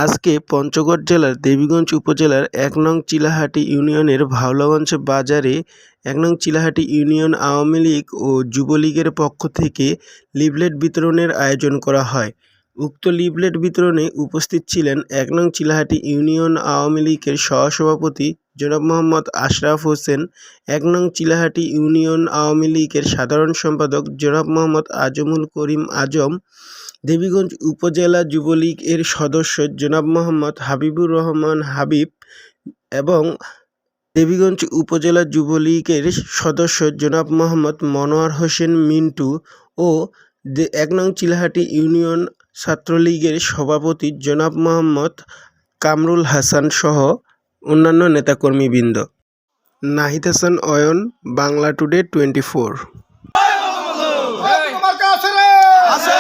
আজকে পঞ্চগড় জেলার দেবীগঞ্জ উপজেলার ১ নং চিলাহাটি ইউনিয়নের ভাওলাগঞ্জ বাজারে ১ নং চিলাহাটি ইউনিয়ন আওয়ামী লীগ ও যুবলীগের পক্ষ থেকে লিফলেট বিতরণের আয়োজন করা হয়। উক্ত লিফলেট বিতরণে উপস্থিত ছিলেন ১ নং চিলাহাটি ইউনিয়ন আওয়ামী লীগের সহসভাপতি জনাব মোহাম্মদ আশরাফ হোসেন, ১ নং চিলাহাটি ইউনিয়ন আওয়ামী লীগের সাধারণ সম্পাদক জনাব মোহাম্মদ আজমুল করিম আজম, দেবীগঞ্জ উপজেলা যুবলীগ এর সদস্য জনাব মোহাম্মদ হাবিবুর রহমান হাবিব এবং দেবীগঞ্জ উপজেলা যুবলীগের সদস্য জনাব মোহাম্মদ মনোয়ার হোসেন মিন্টু ও ১ নং চিলাহাটি ইউনিয়ন ছাত্রলীগের সভাপতি জনাব মোহাম্মদ কামরুল হাসান সহ অন্যান্য নেতাকর্মীবৃন্দ। নাহিদ হাসান অয়ন, বাংলা টুডে 24। আছে